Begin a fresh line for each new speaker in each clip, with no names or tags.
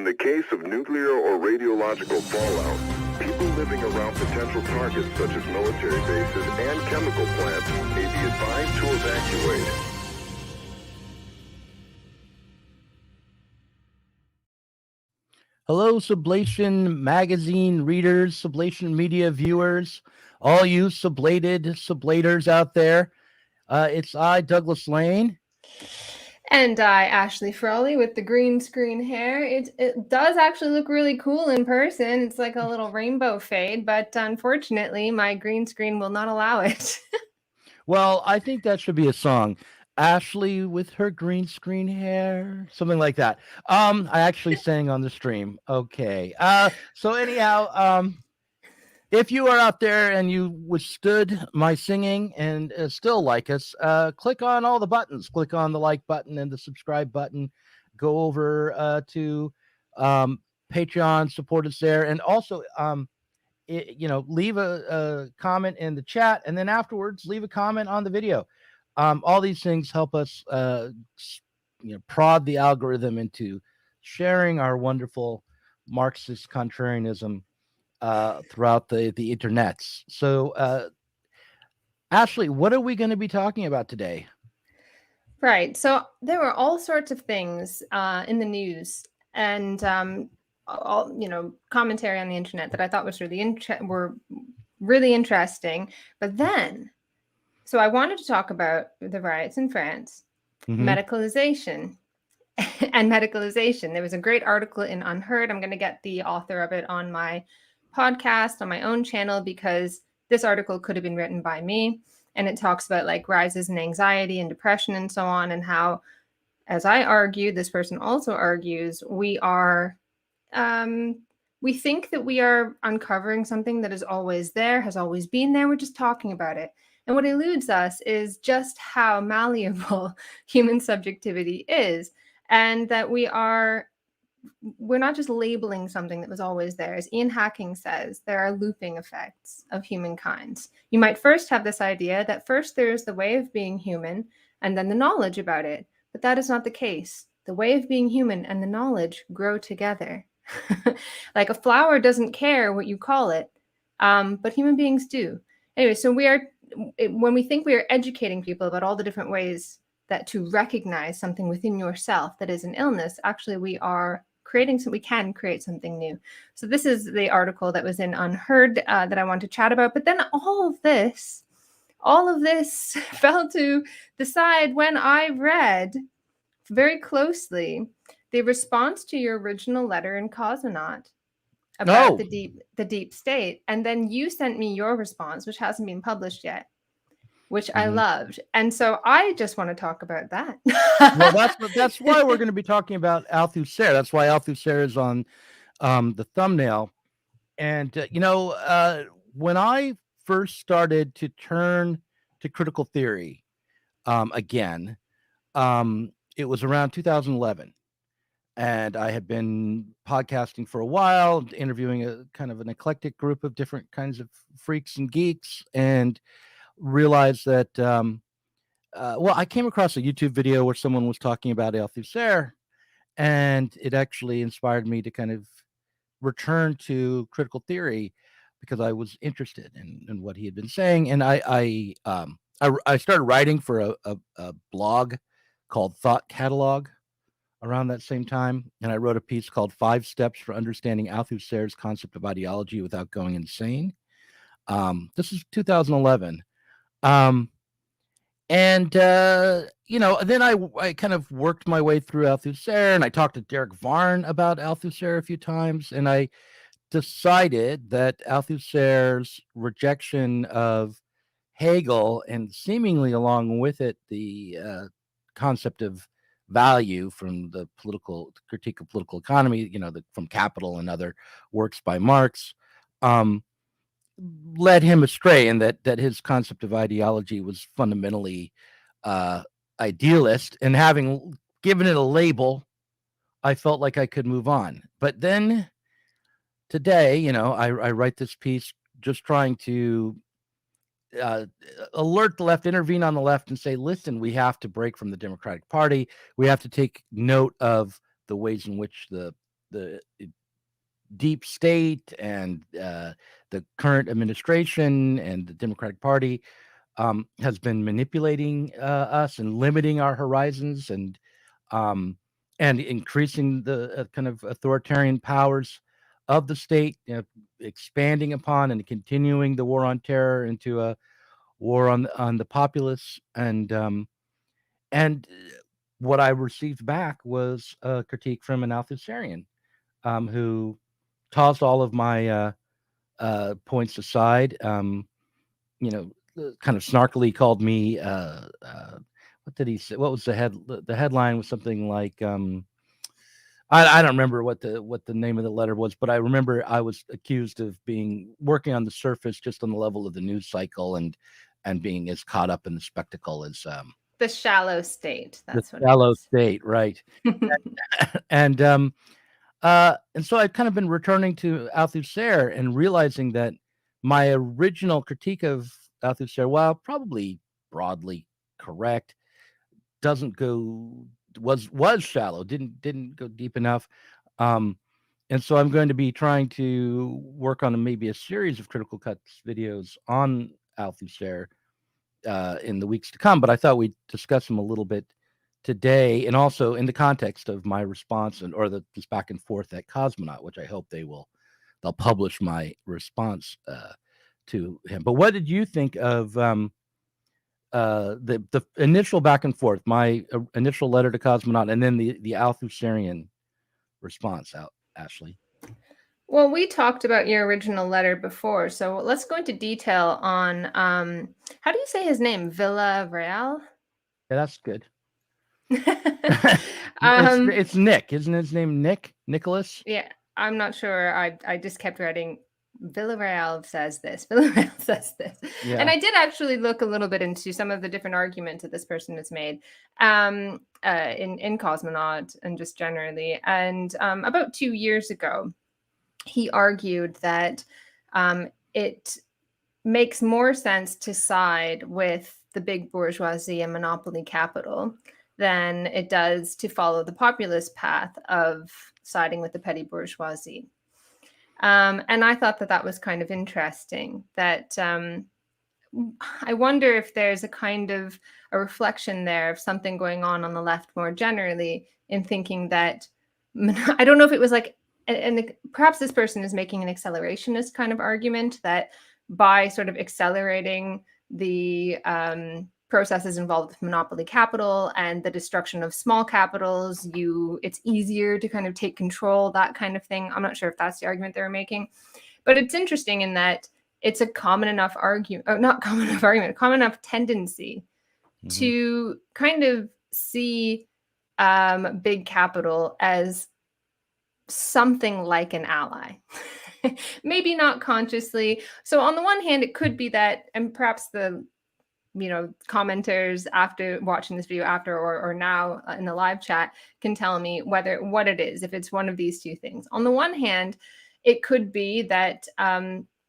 In the case of nuclear or radiological fallout, people living around potential targets such as military bases and chemical plants may be advised to evacuate.
Hello, Sublation magazine readers, Sublation media viewers, all you sublators out there. It's I, Douglas Lane.
And I, Ashley Frawley, with the green screen hair. It does actually look really cool in person. It's like a little rainbow fade, but unfortunately, my green screen will not allow it.
Well, I think that should be a song. Ashley with her green screen hair, something like that. I actually sang on the stream. Okay. So anyhow, if you are out there and you withstood my singing and still like us, click on all the buttons. Click on the like button and the subscribe button. Go over to Patreon, support us there, and also leave a comment in the chat, and then afterwards leave a comment on the video. All these things help us prod the algorithm into sharing our wonderful Marxist contrarianism throughout the internets. So Ashley, what are we going to be talking about today?
Right. So there were all sorts of things in the news and commentary on the internet that I thought was really interesting. But then, so I wanted to talk about the riots in France, medicalization. And medicalization. There was a great article in Unheard. I'm going to get the author of it on my podcast, on my own channel, because this article could have been written by me. And it talks about like rises in anxiety and depression and so on, and how, as I argue, this person also argues, we think that we are uncovering something that is always there, has always been there. We're just talking about it. And what eludes us is just how malleable human subjectivity is. And that we're not just labeling something that was always there. As Ian Hacking says, there are looping effects of humankind. You might first have this idea that first there's the way of being human and then the knowledge about it. But that is not the case. The way of being human and the knowledge grow together. Like a flower doesn't care what you call it, but human beings do. Anyway, so when we think we are educating people about all the different ways that to recognize something within yourself that is an illness, actually we can create something new. So this is the article that was in Unheard that I want to chat about. But then all of this fell to the side when I read very closely the response to your original letter in Cosmonaut about the deep state. And then you sent me your response, which hasn't been published yet, which I loved. And so I just want to talk about that.
Well, that's why we're going to be talking about Althusser. That's why Althusser is on the thumbnail. And, when I first started to turn to critical theory again, it was around 2011. And I had been podcasting for a while, interviewing a kind of an eclectic group of different kinds of freaks and geeks, and realized that, I came across a YouTube video where someone was talking about Althusser, and it actually inspired me to kind of return to critical theory because I was interested in what he had been saying. And I started writing for a blog called Thought Catalog around that same time. And I wrote a piece called 5 Steps for Understanding Althusser's Concept of Ideology Without Going Insane. This is 2011. Then I kind of worked my way through Althusser, and I talked to Derek Varn about Althusser a few times, and I decided that Althusser's rejection of Hegel, and seemingly along with it the concept of value from the critique of political economy, from Capital and other works by Marx, led him astray, and that his concept of ideology was fundamentally idealist. And having given it a label, I felt like I could move on. But then today, I write this piece just trying to alert the left, intervene on the left, and say, listen, we have to break from the Democratic Party. We have to take note of the ways in which the deep state and the current administration and the Democratic Party has been manipulating us and limiting our horizons um, and increasing the kind of authoritarian powers of the state, expanding upon and continuing the war on terror into a war on the populace. And what I received back was a critique from an Althusserian who tossed all of my points aside. Kind of snarkily called me. What did he say? What was the headline was something like I don't remember what the name of the letter was, but I remember I was accused of working on the surface, just on the level of the news cycle, and being as caught up in the spectacle as
the shallow state. That's
the
what
shallow
it is.
state, right? and so I've kind of been returning to Althusser and realizing that my original critique of Althusser, while probably broadly correct, was shallow, didn't go deep enough. And so I'm going to be trying to work on maybe a series of Critical Cuts videos on Althusser in the weeks to come. But I thought we'd discuss them a little bit today, and also in the context of my response or this back and forth at Cosmonaut, which I hope they'll publish my response to him. But what did you think of the initial back and forth, my initial letter to Cosmonaut, and then the Althusserian response, Ashley?
Well, we talked about your original letter before, so let's go into detail on how do you say his name? Villarreal?
Yeah, that's good. It's Nick, isn't his name Nicholas?
Yeah, I'm not sure. I just kept writing Villarreal says this. Villarreal says this.
Yeah.
And I did actually look a little bit into some of the different arguments that this person has made in Cosmonaut and just generally. And about 2 years ago, he argued that it makes more sense to side with the big bourgeoisie and monopoly capital than it does to follow the populist path of siding with the petty bourgeoisie. And I thought that was kind of interesting, that I wonder if there's a kind of a reflection there of something going on the left more generally, in thinking that, I don't know if it was like, and perhaps this person is making an accelerationist kind of argument, that by sort of accelerating the processes involved with monopoly capital and the destruction of small capitals, it's easier to kind of take control, that kind of thing. I'm not sure if that's the argument they were making, but it's interesting in that it's a common enough argument, common enough tendency to kind of see big capital as something like an ally. Maybe not consciously. So on the one hand, it could be that, and perhaps the commenters after watching this video or now in the live chat can tell me what it is, if it's one of these two things. On the one hand, it could be that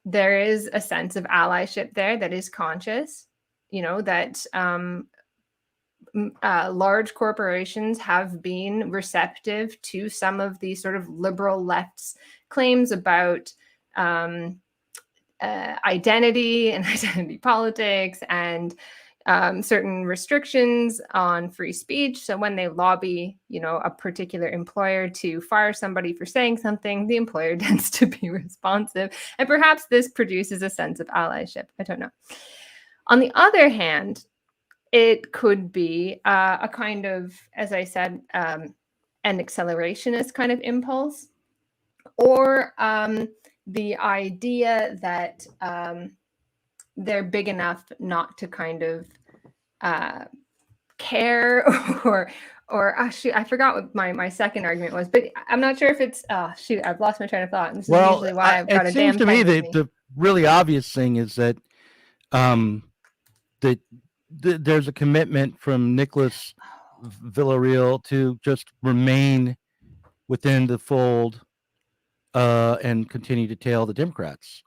there is a sense of allyship there that is conscious, that large corporations have been receptive to some of these sort of liberal left's claims about identity and identity politics and certain restrictions on free speech. So when they lobby, a particular employer to fire somebody for saying something, the employer tends to be responsive. And perhaps this produces a sense of allyship. I don't know. On the other hand, it could be a kind of, as I said, an accelerationist kind of impulse, or the idea that they're big enough not to kind of care, or shoot, I forgot what my second argument was, but I'm not sure if it's I've lost my train of thought. And this is usually why I've got a damn pen with me. It seems to me
the really obvious thing is that there's a commitment from Nicholas Villarreal to just remain within the fold and continue to tail the Democrats,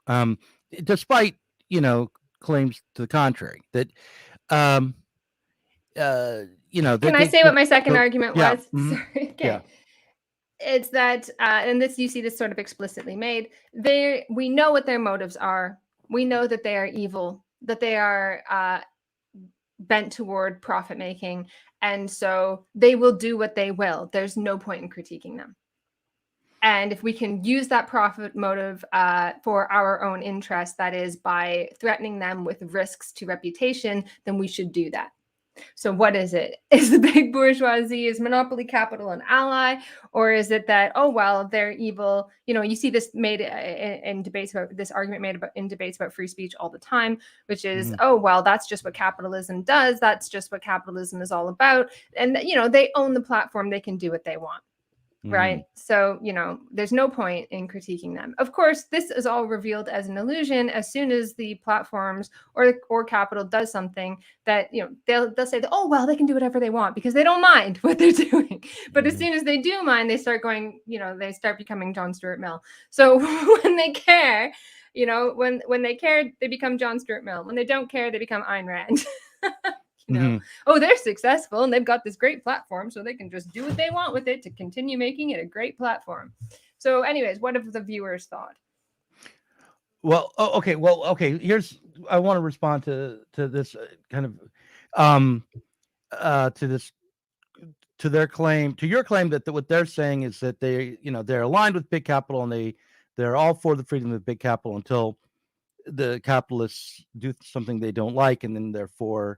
despite claims to the contrary. That
can I say what my second argument was?
Mm-hmm.
Sorry. Okay.
Yeah.
It's that, and this, you see this sort of explicitly made. We know what their motives are. We know that they are evil, that they are bent toward profit making, and so they will do what they will. There's no point in critiquing them. And if we can use that profit motive for our own interest, that is by threatening them with risks to reputation, then we should do that. So what is it? Is the big bourgeoisie, is monopoly capital an ally? Or is it that, oh, well, they're evil? You know, you see this made in debates about, this argument made about in debates about free speech all the time, which is, oh, well, that's just what capitalism does. That's just what capitalism is all about. And, you know, they own the platform. They can do what they want. Right. So, you know, there's no point in critiquing them. Of course, this is all revealed as an illusion as soon as the platforms or capital does something that, you know, they'll say that, oh, well, they can do whatever they want because they don't mind what they're doing. But as soon as they do mind, they start going, you know, they start becoming John Stuart Mill. So when they care, you know, when they care, they become John Stuart Mill. When they don't care, they become Ayn Rand. You know, oh, they're successful and they've got this great platform, so they can just do what they want with it to continue making it a great platform. So, anyways, what have the viewers thought?
Well, okay. Well, okay. I want to respond to this kind of, to their claim, to your claim that what they're saying is that they're aligned with big capital and they're all for the freedom of big capital until the capitalists do something they don't like, and then they're for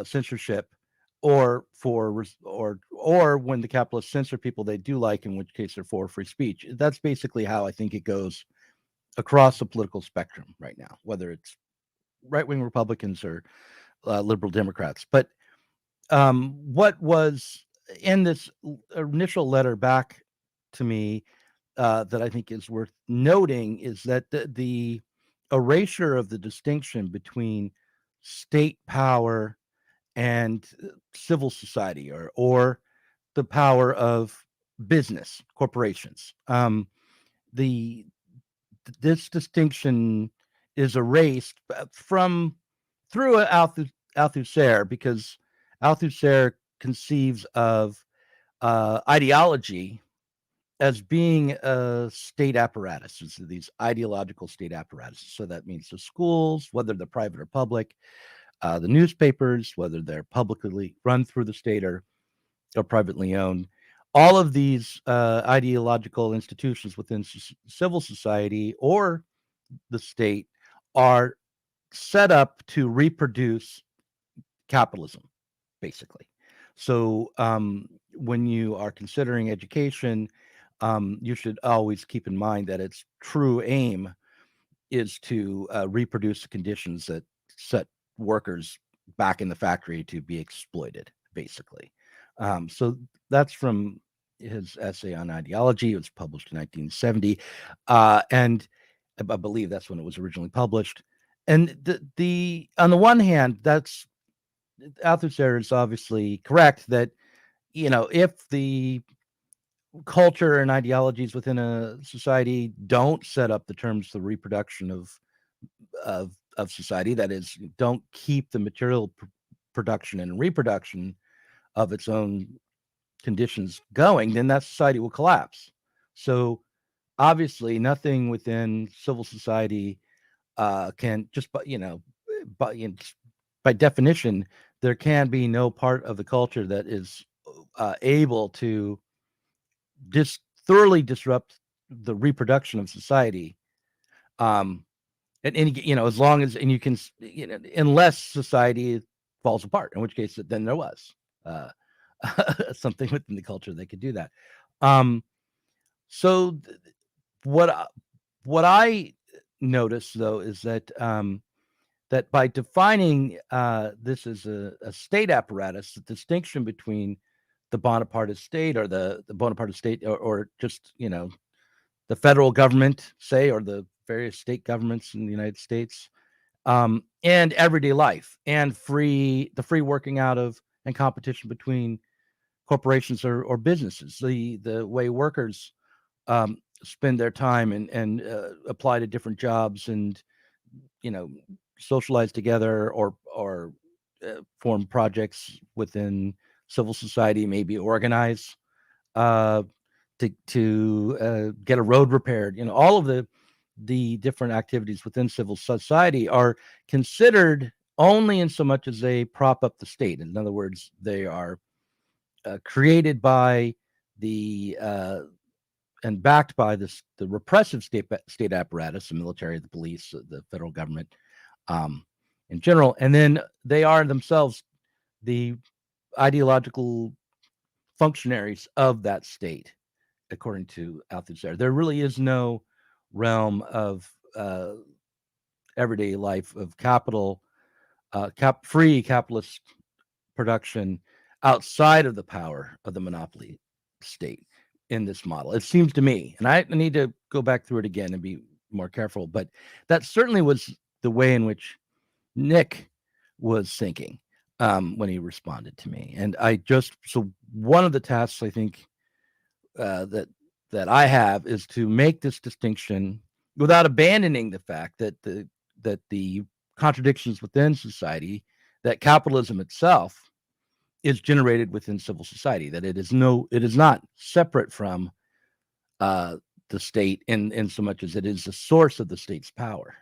censorship, or when the capitalists censor people they do like, in which case they're for free speech. That's basically how I think it goes across the political spectrum right now, whether it's right-wing Republicans or liberal Democrats. But what was in this initial letter back to me that I think is worth noting is that the erasure of the distinction between state power and civil society, or the power of business corporations. This distinction is erased through Althusser, because Althusser conceives of ideology as being a state apparatus. So these ideological state apparatuses. So that means the schools, whether they're private or public, the newspapers, whether they're publicly run through the state or privately owned. All of these ideological institutions within civil society or the state are set up to reproduce capitalism, basically. So when you are considering education, you should always keep in mind that its true aim is to reproduce the conditions that set workers back in the factory to be exploited, basically. So that's from his essay on ideology. It was published in 1970, and I believe that's when it was originally published. And the on the one hand, that's Althusser is obviously correct that, if the culture and ideologies within a society don't set up the terms of reproduction of society, that is, don't keep the material production and reproduction of its own conditions going, then that society will collapse. So obviously nothing within civil society can just, by definition, there can be no part of the culture that is able to thoroughly disrupt the reproduction of society. And as long as, and you can, unless society falls apart, in which case then there was something within the culture that could do that. So what I noticed, though, is that that by defining this as a state apparatus, the distinction between the Bonapartist state, or the Bonapartist state, or just, the federal government, say, or the various state governments in the United States, and everyday life, and the free working out of and competition between corporations or businesses, the way workers spend their time and apply to different jobs, and socialize together, or form projects within civil society, maybe organize to get a road repaired. All of the different activities within civil society are considered only in so much as they prop up the state. In other words, they are created by the and backed by the repressive state apparatus, the military, the police, the federal government, in general, and then they are themselves the ideological functionaries of that state, according to Althusser. There really is no realm of everyday life of capital, free capitalist production outside of the power of the monopoly state in this model. It seems to me, and I need to go back through it again and be more careful, but that certainly was the way in which Nick was thinking when he responded to me. And so one of the tasks I think that I have is to make this distinction without abandoning the fact that the contradictions within society, that capitalism itself is generated within civil society, that it is not separate from the state in so much as it is the source of the state's power,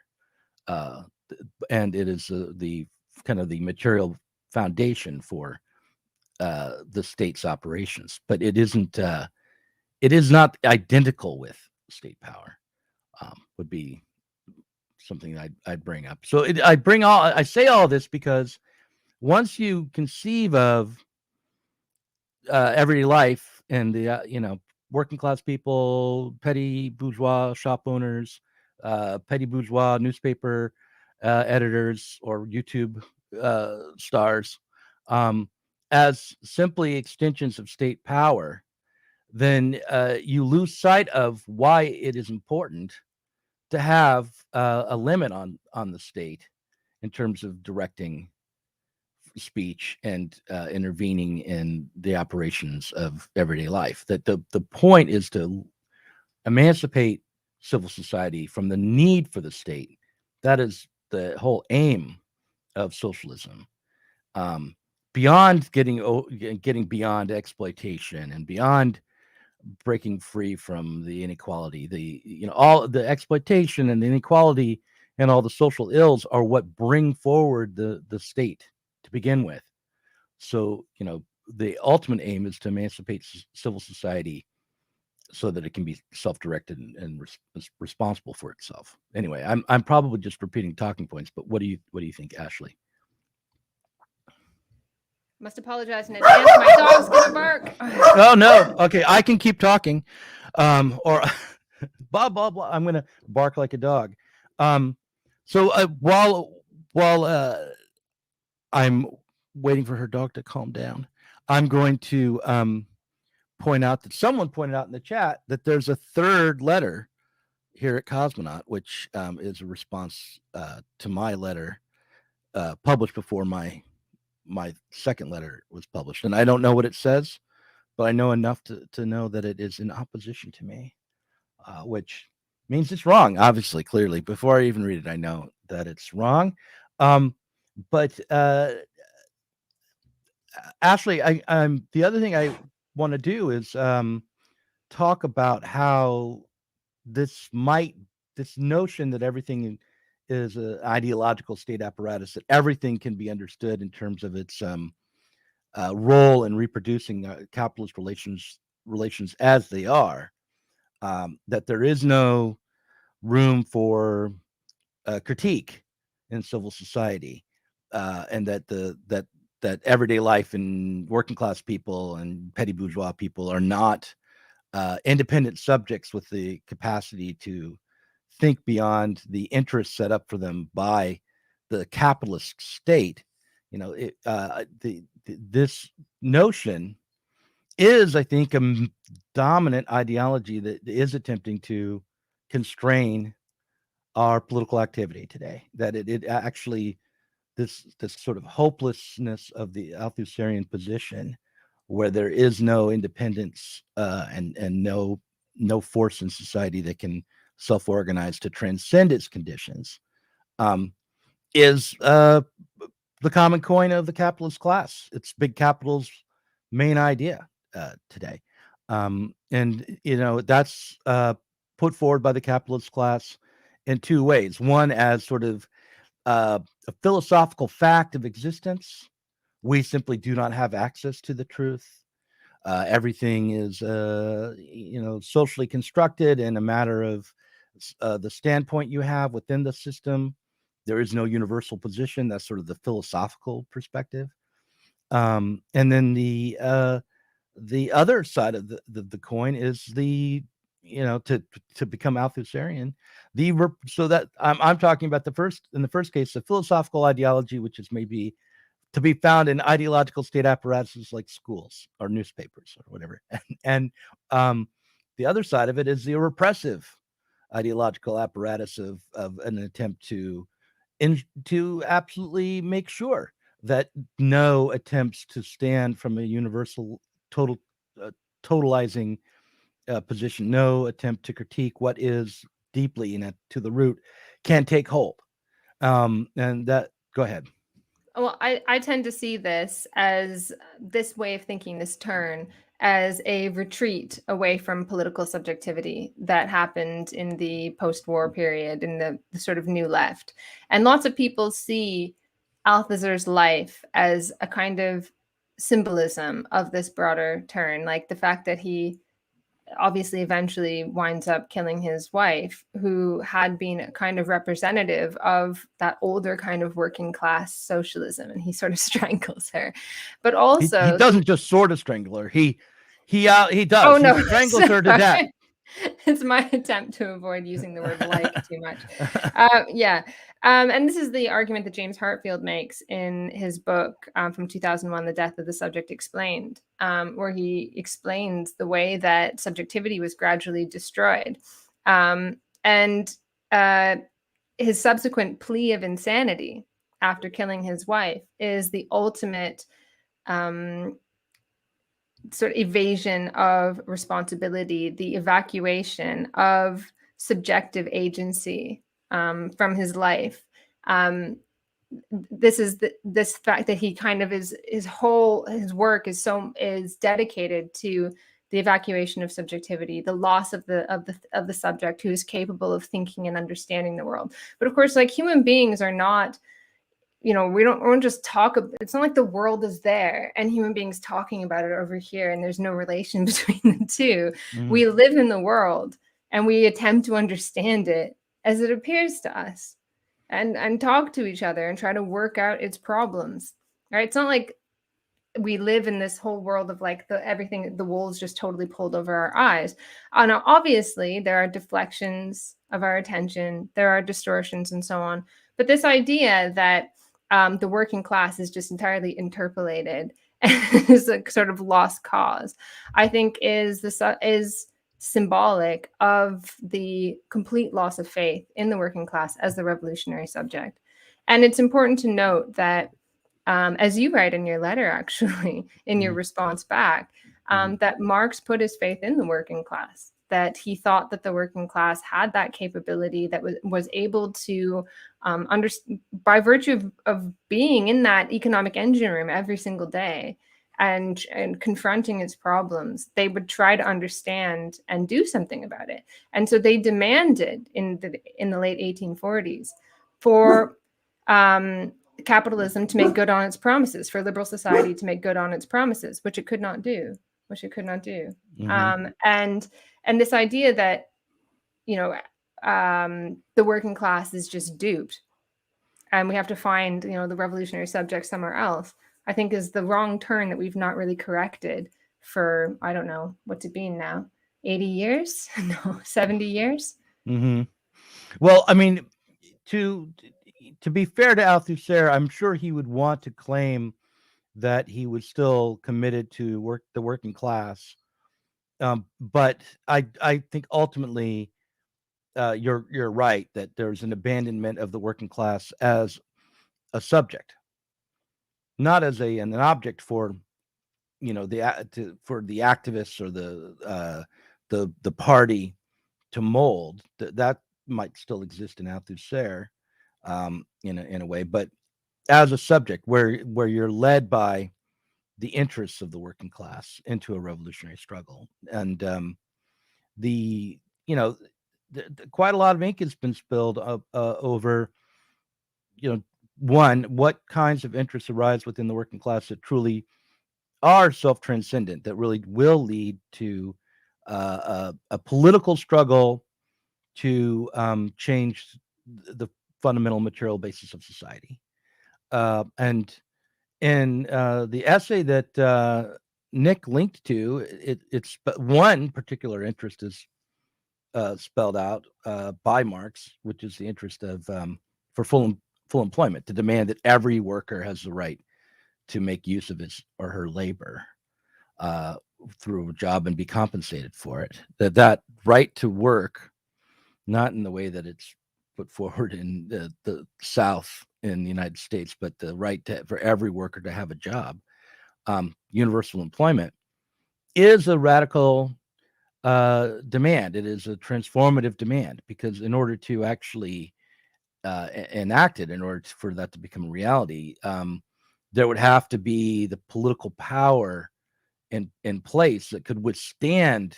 and it is the kind of the material foundation for the state's operations. But it isn't. It is not identical with state power. Would be something I'd bring up. So I say all this because once you conceive of everyday life and the working class people, petty bourgeois shop owners, petty bourgeois newspaper editors, or YouTube stars, as simply extensions of state power, then you lose sight of why it is important to have a limit on the state in terms of directing speech and intervening in the operations of everyday life. That the point is to emancipate civil society from the need for the state. That is the whole aim of socialism. Beyond getting beyond exploitation and beyond breaking free from the inequality, all the exploitation and the inequality and all the social ills are what bring forward the state to begin with. So the ultimate aim is to emancipate civil society so that it can be self-directed and responsible for itself. Anyway, I'm probably just repeating talking points, but what do you think, Ashley?
Must apologize in advance. My dog's gonna bark.
Oh no. Okay, I can keep talking, or blah blah blah. I'm gonna bark like a dog. So while I'm waiting for her dog to calm down, I'm going to point out that someone pointed out in the chat that there's a third letter here at Cosmonaut, which is a response to my letter published before my second letter was published. And I don't know what it says, but I know enough to know that it is in opposition to me, which means it's wrong, obviously, clearly. Before I even read it, I know that it's wrong. But Ashley, the other thing I want to do is talk about how this notion that everything is an ideological state apparatus, that everything can be understood in terms of its role in reproducing capitalist relations as they are, that there is no room for critique in civil society, and that everyday life and working class people and petty bourgeois people are not independent subjects with the capacity to think beyond the interests set up for them by the capitalist state. This notion is, I think, a dominant ideology that is attempting to constrain our political activity today. That it actually, this sort of hopelessness of the Althusserian position, where there is no independence and no force in society that can self-organize to transcend its conditions, is the common coin of the capitalist class. It's big capital's main idea today. And that's put forward by the capitalist class in two ways. One, as sort of a philosophical fact of existence. We simply do not have access to the truth. Everything is, socially constructed in a matter of the standpoint you have within the system. There is no universal position. That's sort of the philosophical perspective. And then the other side of the coin is to become Althusserian, so that I'm talking about in the first case, the philosophical ideology, which is maybe to be found in ideological state apparatuses like schools or newspapers or whatever. And the other side of it is the repressive ideological apparatus of an attempt to absolutely make sure that no attempts to stand from a universal uh, totalizing position, no attempt to critique what is deeply to the root, can take hold. And that, go ahead.
Well, I tend to see this way of thinking, this turn, as a retreat away from political subjectivity that happened in the post-war period, in the sort of new left. And lots of people see Althusser's life as a kind of symbolism of this broader turn, like the fact that he obviously eventually winds up killing his wife, who had been a kind of representative of that older kind of working class socialism, and he sort of strangles her. But also
he doesn't just sort of strangle her. He does.
Oh no,
he strangles her to death.
It's my attempt to avoid using the word like too much. Yeah. And this is the argument that James Hartfield makes in his book from 2001, The Death of the Subject Explained, where he explains the way that subjectivity was gradually destroyed. And his subsequent plea of insanity after killing his wife is the ultimate sort of evasion of responsibility, the evacuation of subjective agency from his life. This is this fact that he kind of his work is dedicated to the evacuation of subjectivity, the loss of the subject who is capable of thinking and understanding the world. But of course, like, human beings are not, we don't just talk. It's not like the world is there and human beings talking about it over here, and there's no relation between the two. Mm-hmm. We live in the world and we attempt to understand it as it appears to us, and talk to each other and try to work out its problems. Right? It's not like we live in this whole world of like the wool's just totally pulled over our eyes. Now, obviously, there are deflections of our attention, there are distortions, and so on. But this idea that the working class is just entirely interpolated and is a sort of lost cause, I think is symbolic of the complete loss of faith in the working class as the revolutionary subject. And it's important to note that, as you write in your letter, actually, in your response back, that Marx put his faith in the working class, that he thought that the working class had that capability, that was able to by virtue of being in that economic engine room every single day and confronting its problems, they would try to understand and do something about it. And so they demanded in the late 1840s for capitalism to make good on its promises, for liberal society to make good on its promises, which it could not do. Mm-hmm. And this idea that, the working class is just duped and we have to find, the revolutionary subject somewhere else, I think is the wrong turn that we've not really corrected for, I don't know, what's it been now? 80 years? No, 70 years?
Mm-hmm. Well, I mean, to be fair to Althusser, I'm sure he would want to claim that he was still committed to the working class. But I think ultimately you're right that there's an abandonment of the working class as a subject, not as an object for for the activists or the party to mold. That might still exist in Althusser in a way, but as a subject where you're led by the interests of the working class into a revolutionary struggle. And the you know quite a lot of ink has been spilled over one, what kinds of interests arise within the working class that truly are self-transcendent, that really will lead to a political struggle to change the fundamental material basis of society. And in the essay that Nick linked to, it's one particular interest is spelled out by Marx, which is the interest of for full employment, to demand that every worker has the right to make use of his or her labor through a job and be compensated for it. That right to work, not in the way that it's put forward in the South in the United States, but the right for every worker to have a job, universal employment, is a radical demand. It is a transformative demand, because in order to actually enact it, in order for that to become a reality, there would have to be the political power in place that could withstand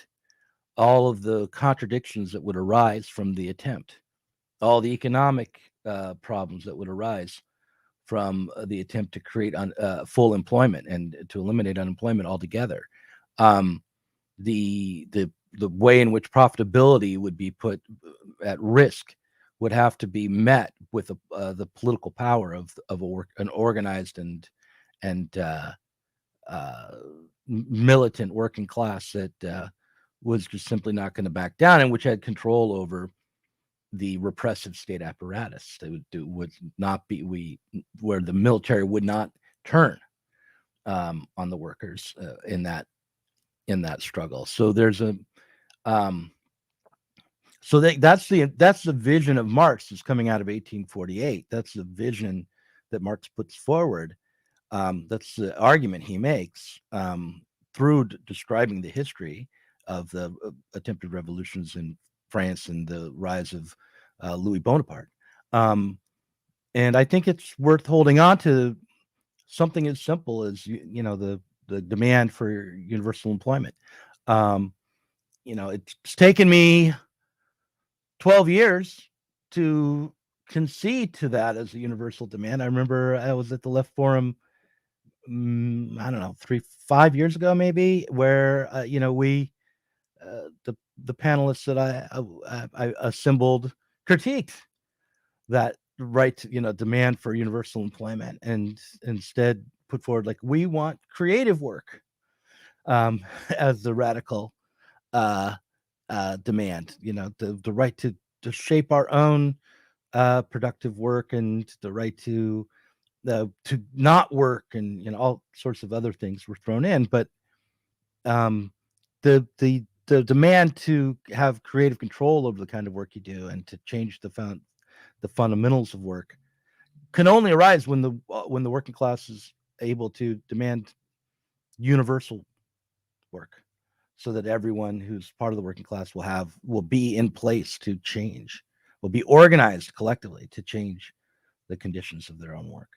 all of the contradictions that would arise from the attempt, all the economic problems that would arise from the attempt to create full employment and to eliminate unemployment altogether. The way in which profitability would be put at risk would have to be met with the political power of an organized and militant working class that was just simply not going to back down, and which had control over the repressive state apparatus. That would not be where the military would not turn on the workers in that struggle. So there's a so that's the vision of Marx that's coming out of 1848. That's the vision that Marx puts forward. That's the argument he makes through describing the history of the attempted revolutions in France and the rise of Louis Bonaparte. And I think it's worth holding on to something as simple as the demand for universal employment. It's taken me 12 years to concede to that as a universal demand. I remember I was at the Left Forum, I don't know, 5 years ago, maybe, where we the panelists that I assembled critiqued that right to, demand for universal employment, and instead put forward, like, we want creative work as the radical demand, the right to shape our own productive work, and the right to not work, and all sorts of other things were thrown in. But the demand to have creative control over the kind of work you do and to change the fundamentals of work can only arise when the working class is able to demand universal work, so that everyone who's part of the working class will be in place to change, will be organized collectively to change the conditions of their own work.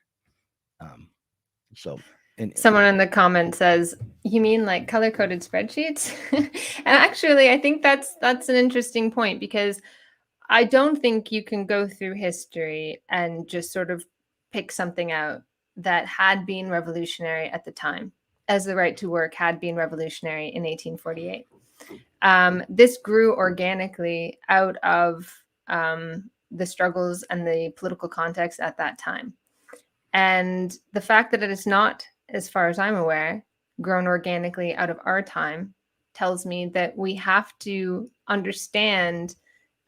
Someone in the comment says, "You mean like color-coded spreadsheets?" And actually, I think that's an interesting point, because I don't think you can go through history and just sort of pick something out that had been revolutionary at the time, as the right to work had been revolutionary in 1848. This grew organically out of the struggles and the political context at that time. And the fact that it is not, as far as I'm aware, grown organically out of our time tells me that we have to understand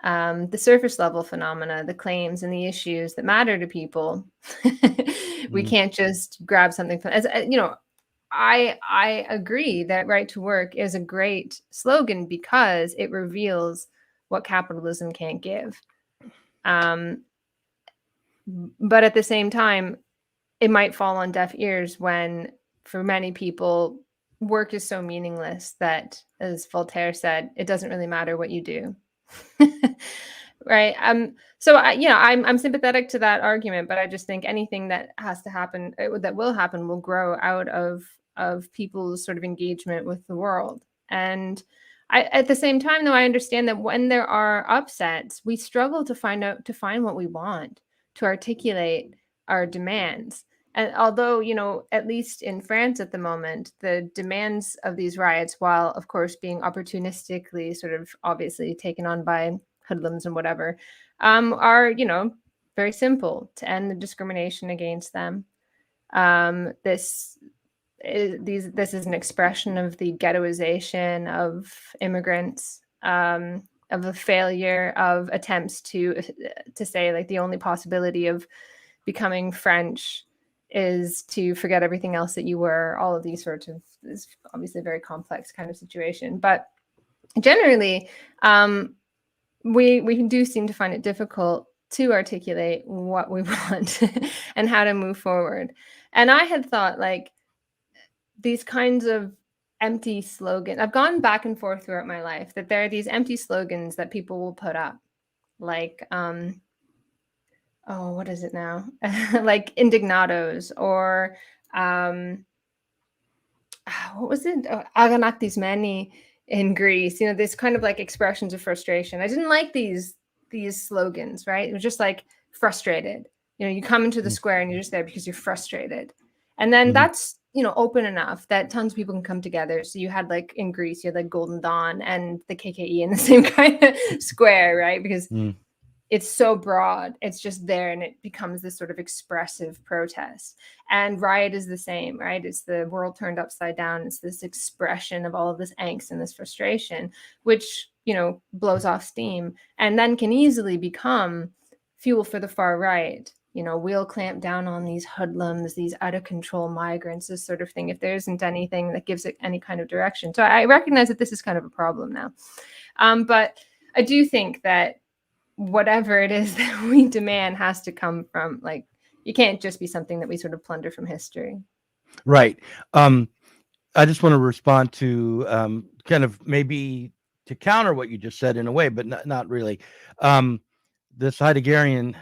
the surface level phenomena, the claims and the issues that matter to people. We can't just grab something from, I agree that right to work is a great slogan because it reveals what capitalism can't give. But at the same time, it might fall on deaf ears when, for many people, work is so meaningless that, as Voltaire said, it doesn't really matter what you do. Right. So I'm sympathetic to that argument, but I just think anything that has to happen, that will happen, will grow out of of people's sort of engagement with the world. And at the same time, though, I understand that when there are upsets, we struggle to find what we want, to articulate our demands. And although, at least in France at the moment, the demands of these riots, while of course being opportunistically sort of obviously taken on by hoodlums and whatever, are, very simple: to end the discrimination against them. This is an expression of the ghettoization of immigrants, of a failure of attempts to say, like, the only possibility of becoming French is to forget everything else that you were. All of these sorts of, is obviously a very complex kind of situation, but generally, we do seem to find it difficult to articulate what we want and how to move forward. And I had thought, like, these kinds of empty slogans, I've gone back and forth throughout my life, that there are these empty slogans that people will put up, like, what is it now? Like indignados, or what was it? Aganaktis meni in Greece. This kind of like expressions of frustration. I didn't like these slogans, right? It was just like frustrated. You come into the square and you're just there because you're frustrated. And then that's, open enough that tons of people can come together. So you had, like, in Greece, you had like Golden Dawn and the KKE in the same kind of square, right? Because it's so broad, it's just there, and it becomes this sort of expressive protest. And riot is the same, right? It's the world turned upside down. It's this expression of all of this angst and this frustration, which, blows off steam and then can easily become fuel for the far right. We'll clamp down on these hoodlums, these out of control migrants, this sort of thing, if there isn't anything that gives it any kind of direction. So I recognize that this is kind of a problem now. But I do think that whatever it is that we demand has to come from, like, you can't just be something that we sort of plunder from history.
Right. I just want to respond to kind of maybe to counter what you just said in a way, but not really. This Heideggerian,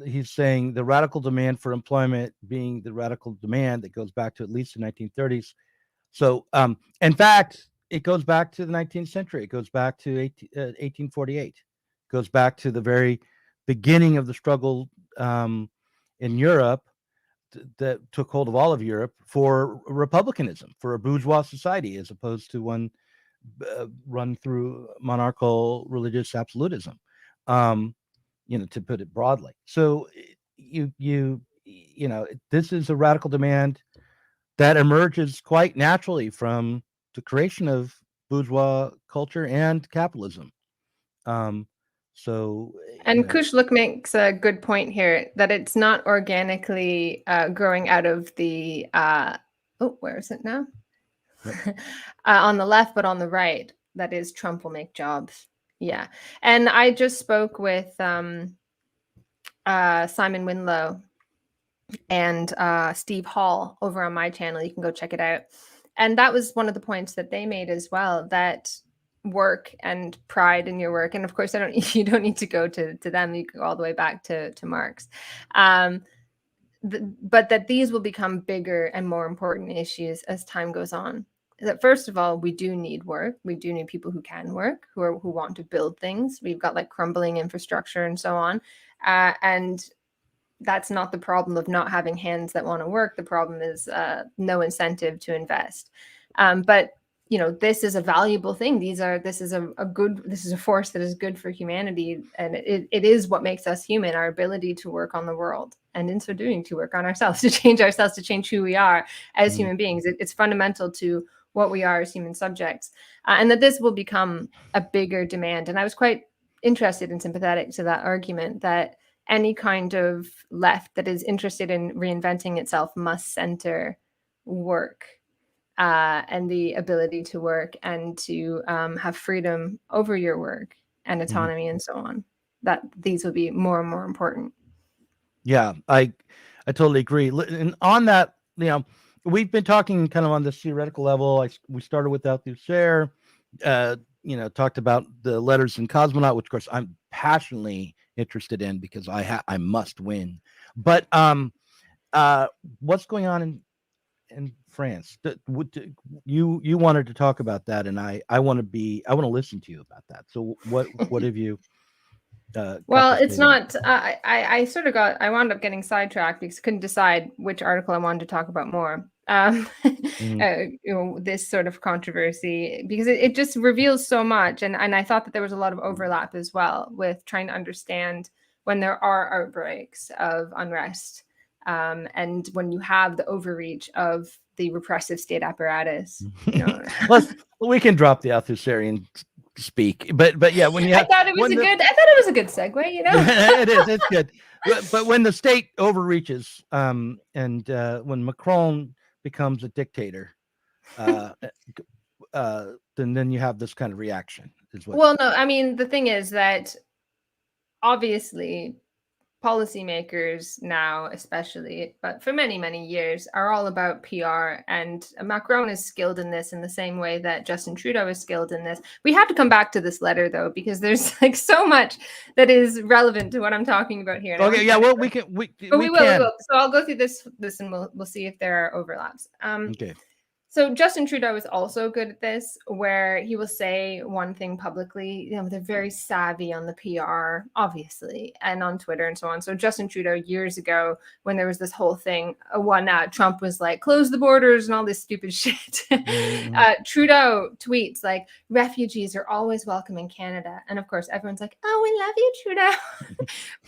he's saying the radical demand for employment being the radical demand that goes back to at least the 1930s. So, in fact, it goes back to the 19th century. It goes back to 1848. It goes back to the very beginning of the struggle in Europe that took hold of all of Europe for republicanism, for a bourgeois society, as opposed to one run through monarchical religious absolutism. To put it broadly. So this is a radical demand that emerges quite naturally from the creation of bourgeois culture and capitalism. And
Kushluk makes a good point here, that it's not organically growing out of the where is it now? Yep. On the left, but on the right, that is, Trump will make jobs. Yeah. And I just spoke with Simon Winlow and Steve Hall over on my channel. You can go check it out. And that was one of the points that they made as well, that work and pride in your work. And of course, you don't need to go to them. You can go all the way back to Marx. But that these will become bigger and more important issues as time goes on. That first of all, we do need work. We do need people who can work, who want to build things. We've got like crumbling infrastructure and so on. And that's not the problem of not having hands that want to work. The problem is no incentive to invest. But this is a valuable thing. This is a force that is good for humanity. And it is what makes us human, our ability to work on the world. And in so doing, to work on ourselves, to change ourselves, to change who we are as human beings. It's fundamental to what we are as human subjects. And that this will become a bigger demand. And I was quite interested and sympathetic to that argument, that any kind of left that is interested in reinventing itself must center work and the ability to work and to have freedom over your work and autonomy and so on. That these will be more and more important.
Yeah, I totally agree. And on that, we've been talking kind of on this theoretical level. We started with Althusser, talked about the letters in Cosmonaut, which of course I'm passionately interested in because I must win. But what's going on in France. You wanted to talk about that, and I want to listen to you about that. So what have you?
Well,
got to
it's
say about
not. I wound up getting sidetracked because I couldn't decide which article I wanted to talk about more.
Mhm.
This sort of controversy because it just reveals so much, and I thought that there was a lot of overlap as well with trying to understand when there are outbreaks of unrest, and when you have the overreach of the repressive state apparatus.
We can drop the Althusserian speak, but yeah, when you
I
have
thought it was
when
a
the
good. I thought it was a good segue.
it's good, but when the state overreaches, and when Macron becomes a dictator, uh, then you have this kind of reaction. Is what?
Well, no, I mean the thing is that obviously policymakers now especially, but for many years, are all about PR, and Macron is skilled in this in the same way that Justin Trudeau is skilled in this. We have to come back to this letter though, because there's like so much that is relevant to what I'm talking about here.
Okay, yeah, well, we can
But
we
we will.
can.
So I'll go through this and we'll see if there are overlaps.
Okay.
So Justin Trudeau is also good at this, where he will say one thing publicly. They're very savvy on the PR, obviously, and on Twitter and so on. So Justin Trudeau, years ago, when there was this whole thing, Trump was like, close the borders and all this stupid shit. Trudeau tweets like, refugees are always welcome in Canada. And of course, everyone's like, oh, we love you, Trudeau.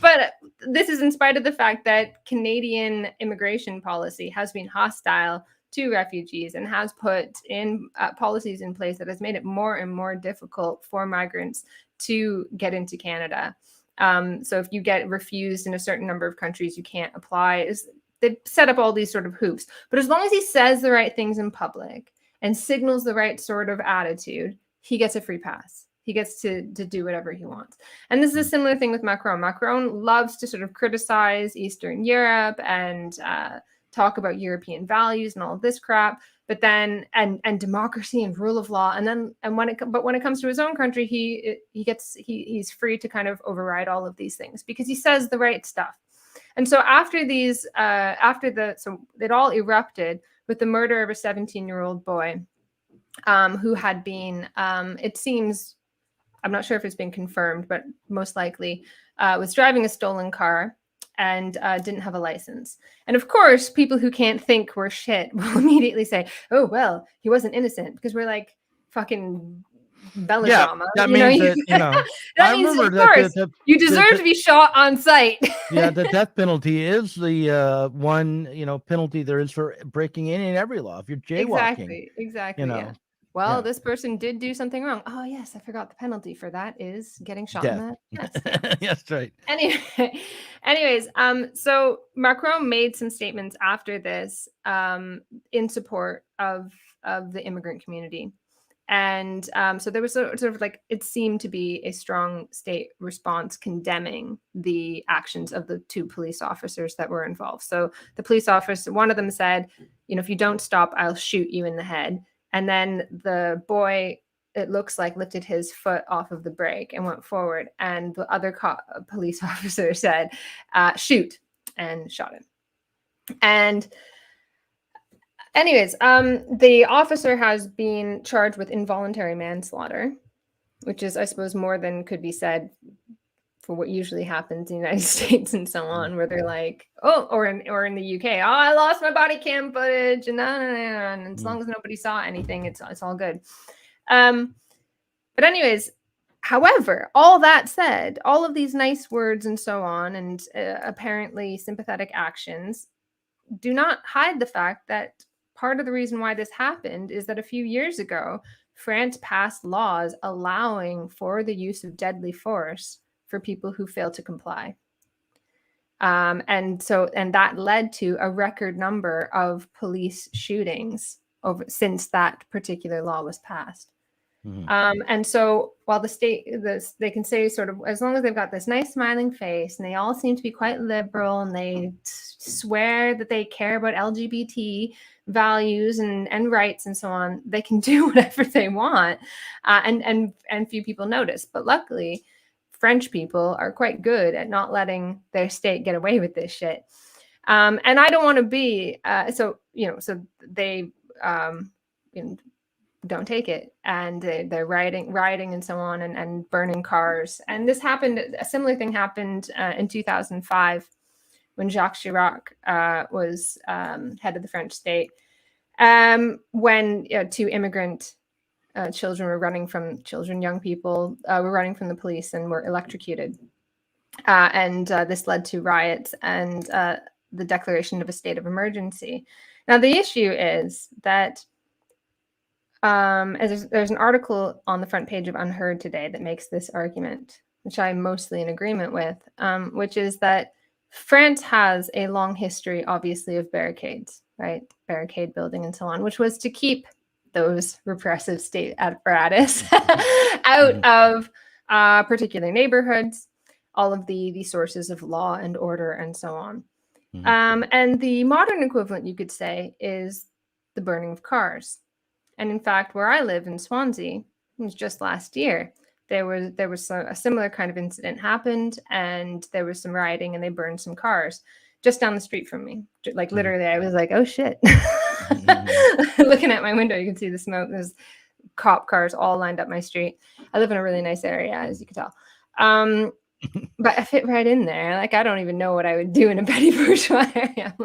But this is in spite of the fact that Canadian immigration policy has been hostile to refugees and has put in policies in place that has made it more and more difficult for migrants to get into Canada. So if you get refused in a certain number of countries, you can't apply. They set up all these sort of hoops. But as long as he says the right things in public and signals the right sort of attitude, he gets a free pass. He gets to do whatever he wants. And this is a similar thing with Macron. Macron loves to sort of criticize Eastern Europe and talk about European values and all of this crap, but then and democracy and rule of law, when it comes to his own country, he's free to kind of override all of these things because he says the right stuff. And so so it all erupted with the murder of a 17-year-old boy who had been, it seems, I'm not sure if it's been confirmed, but most likely was driving a stolen car and didn't have a license. And of course, people who can't think we're shit will immediately say, oh, well, he wasn't innocent, because we're like fucking melodrama.
That means that
that means, of course, you deserve to be shot on sight.
Yeah, the death penalty is the one penalty there is for breaking any and every law. If you're jaywalking,
Exactly. Yeah. Well, this person did do something wrong. Oh, yes, I forgot the penalty for that is getting shot in the chest. Yeah.
Yes, right.
Anyways, so Macron made some statements after this in support of the immigrant community. And so there was sort of like, it seemed to be a strong state response condemning the actions of the two police officers that were involved. So the police officer, one of them said, if you don't stop, I'll shoot you in the head. And then the boy, it looks like, lifted his foot off of the brake and went forward. And the other police officer said, shoot, and shot him. And anyways, the officer has been charged with involuntary manslaughter, which is, I suppose, more than could be said for what usually happens in the United States and so on, where they're like, oh, or in the UK, oh, I lost my body cam footage, and and as long as nobody saw anything, it's all good. But anyways, however, all that said, all of these nice words and so on, and apparently sympathetic actions, do not hide the fact that part of the reason why this happened is that a few years ago, France passed laws allowing for the use of deadly force for people who fail to comply. And that led to a record number of police shootings since that particular law was passed. Mm-hmm. And so while they can say sort of, as long as they've got this nice smiling face and they all seem to be quite liberal and they swear that they care about LGBT values and rights and so on, they can do whatever they want. And few people notice. But luckily, French people are quite good at not letting their state get away with this shit. And I don't want to be, so they you know, don't take it, and they're rioting and so on, and burning cars. And this happened. A similar thing happened in 2005 when Jacques Chirac was head of the French state. When two immigrant children were running from young people were running from the police and were electrocuted, and this led to riots and the declaration of a state of emergency. Now the issue is that as there's an article on the front page of Unheard today that makes this argument, which I'm mostly in agreement with, which is that France has a long history, obviously, of barricades, right? Barricade building and so on, which was to keep those repressive state apparatus out of particular neighborhoods, all of the sources of law and order and so on. And the modern equivalent, you could say, is the burning of cars. And in fact, where I live in Swansea, it was just last year, there was a similar kind of incident happened, and there was some rioting, and they burned some cars just down the street from me. Like literally, I was like, "Oh shit!" Looking at my window, you can see the smoke. There's cop cars all lined up my street. I live in a really nice area, as you can tell. But I fit right in there. Like, I don't even know what I would do in a petty bourgeois area.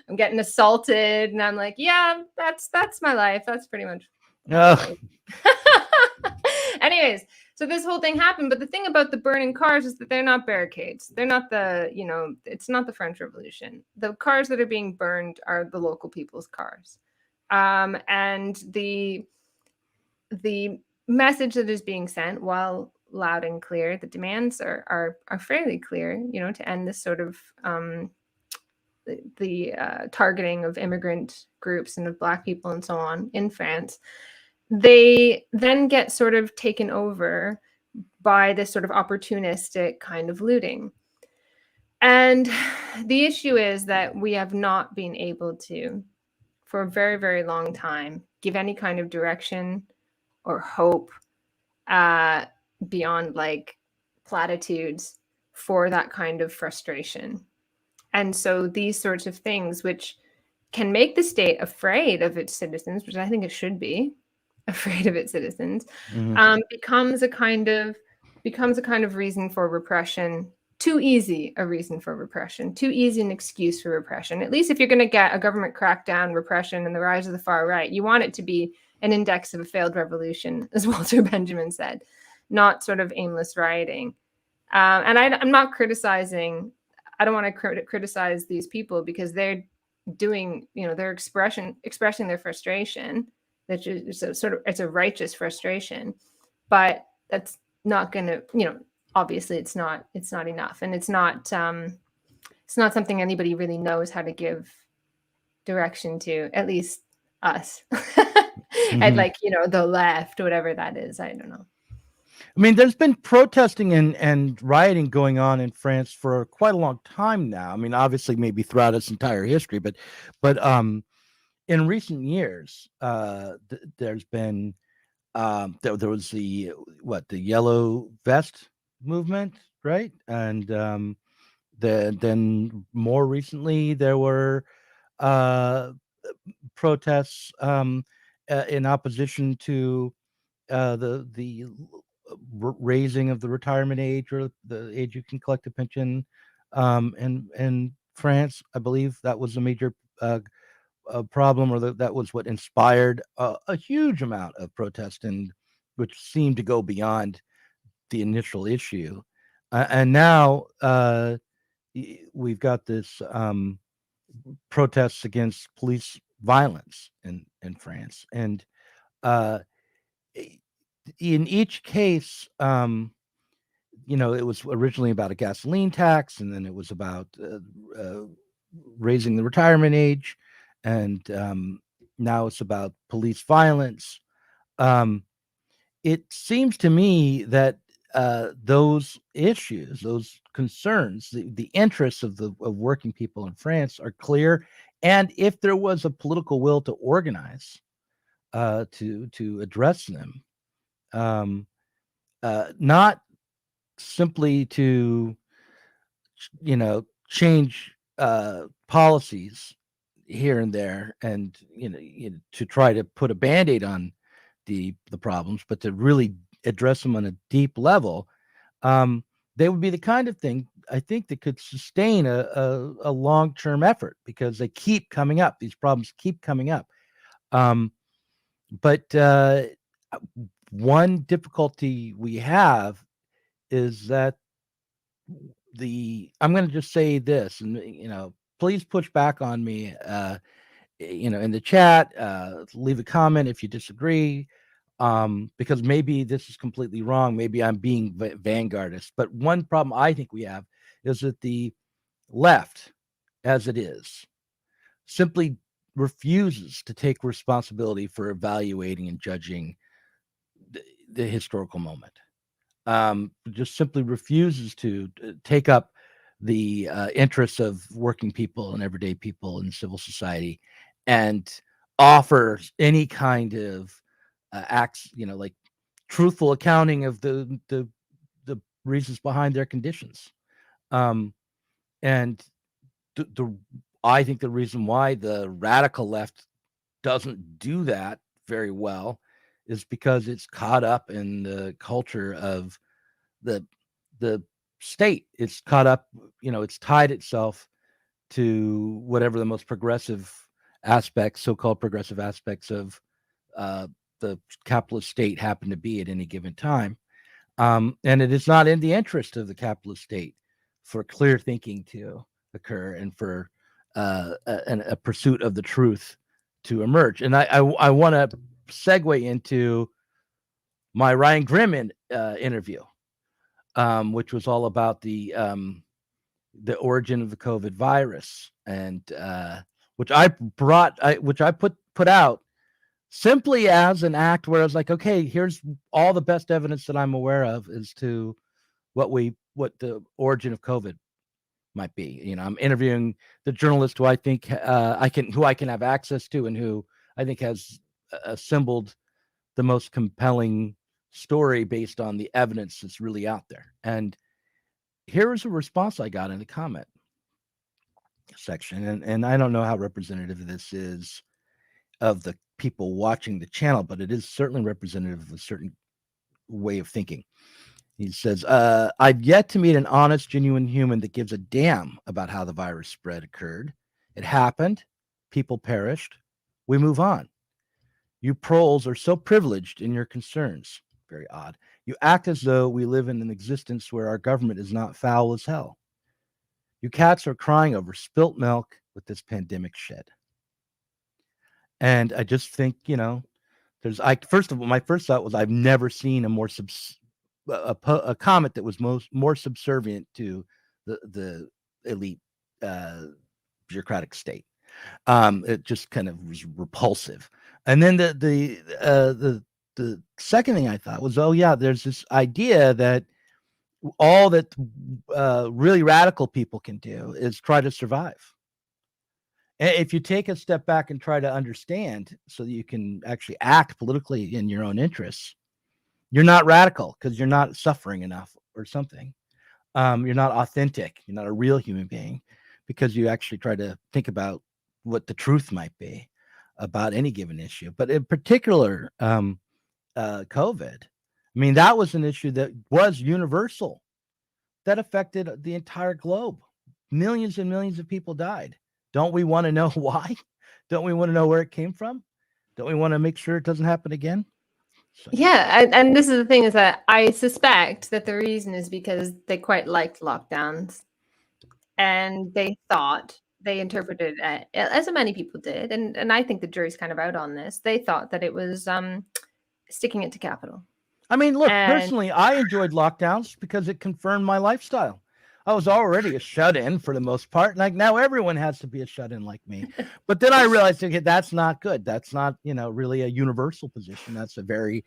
I'm getting assaulted, and I'm like, yeah, that's my life. That's pretty much. Anyways, so this whole thing happened, but the thing about the burning cars is that they're not barricades. They're not it's not the French Revolution. The cars that are being burned are the local people's cars, and the message that is being sent, while loud and clear, the demands are fairly clear, to end this sort of the targeting of immigrant groups and of Black people and so on in France. They then get sort of taken over by this sort of opportunistic kind of looting. And the issue is that we have not been able to, for a very, very long time, give any kind of direction or hope beyond like platitudes for that kind of frustration. And so these sorts of things, which can make the state afraid of its citizens, which I think it should be afraid of its citizens, becomes a kind of reason for repression. Too easy a reason for repression. Too easy an excuse for repression. At least if you're going to get a government crackdown, repression, and the rise of the far right, you want it to be an index of a failed revolution, as Walter Benjamin said, not sort of aimless rioting. And I'm not criticizing. I don't want to criticize these people because they're doing, they're expressing their frustration. That is it's a righteous frustration, but that's not going to, obviously it's not enough, and it's not something anybody really knows how to give direction to, at least us, and the left, whatever that is. I don't know.
I mean, there's been protesting and rioting going on in France for quite a long time now. I mean, obviously, maybe throughout its entire history, but in recent years, there's been there was the yellow vest movement, right? And then more recently there were protests in opposition to the raising of the retirement age, or the age you can collect a pension. In France, I believe that was a major problem, or that was what inspired a huge amount of protest, and which seemed to go beyond the initial issue. And now we've got this protests against police violence in France, and in each case, it was originally about a gasoline tax, and then it was about raising the retirement age, and now it's about police violence. It seems to me that those issues, those concerns, the interests of working people in France are clear, and if there was a political will to organize to address them, not simply to change policies here and there, and to try to put a Band-Aid on the problems, but to really address them on a deep level, they would be the kind of thing I think that could sustain a long-term effort, because they keep coming up. These problems keep coming up. But one difficulty we have is that I'm going to just say this, and please push back on me, in the chat, leave a comment if you disagree, because maybe this is completely wrong. Maybe I'm being vanguardist. But one problem I think we have is that the left, as it is, simply refuses to take responsibility for evaluating and judging the historical moment. Just simply refuses to take up the interests of working people and everyday people in civil society, and offer any kind of acts, like truthful accounting of the reasons behind their conditions. And I think the reason why the radical left doesn't do that very well is because it's caught up in the culture of the state. It's caught up, it's tied itself to whatever the most progressive aspects, so-called progressive aspects of the capitalist state happen to be at any given time. And it is not in the interest of the capitalist state for clear thinking to occur, and for a pursuit of the truth to emerge. And I want to segue into my Ryan Grimm interview, which was all about the origin of the COVID virus, and which I put out simply as an act where I was like, okay, here's all the best evidence that I'm aware of as to what the origin of COVID might be. I'm interviewing the journalist who I think I can have access to, and who I think has assembled the most compelling story based on the evidence that's really out there. And here is a response I got in the comment section, and I don't know how representative this is of the people watching the channel, but it is certainly representative of a certain way of thinking. He says, I've yet to meet an honest, genuine human that gives a damn about how the virus spread occurred. It happened. People perished. We move on. You proles are so privileged in your concerns. Very odd. You act as though we live in an existence where our government is not foul as hell. You cats are crying over spilt milk with this pandemic shit. And I just think, first of all, my first thought was, I've never seen a more a comment that was more subservient to the elite bureaucratic state. It just kind of was repulsive. And then the second thing I thought was, oh yeah, there's this idea that all that really radical people can do is try to survive. And if you take a step back and try to understand, so that you can actually act politically in your own interests, you're not radical because you're not suffering enough or something. You're not authentic. You're not a real human being because you actually try to think about what the truth might be about any given issue. But in particular, COVID, I mean, that was an issue that was universal, that affected the entire globe. Millions and millions of people died. Don't we want to know why? Don't we want to know where it came from? Don't we want to make sure it doesn't happen again? So.
Yeah, and this is the thing, is that I suspect that the reason is because they quite liked lockdowns, and they interpreted it, as many people did, and I think the jury's kind of out on this. They thought that it was sticking it to capital.
I mean, look, personally, I enjoyed lockdowns because it confirmed my lifestyle. I was already a shut-in for the most part. Like, now everyone has to be a shut-in like me. But then I realized, okay, that's not good. That's not, really a universal position. That's a very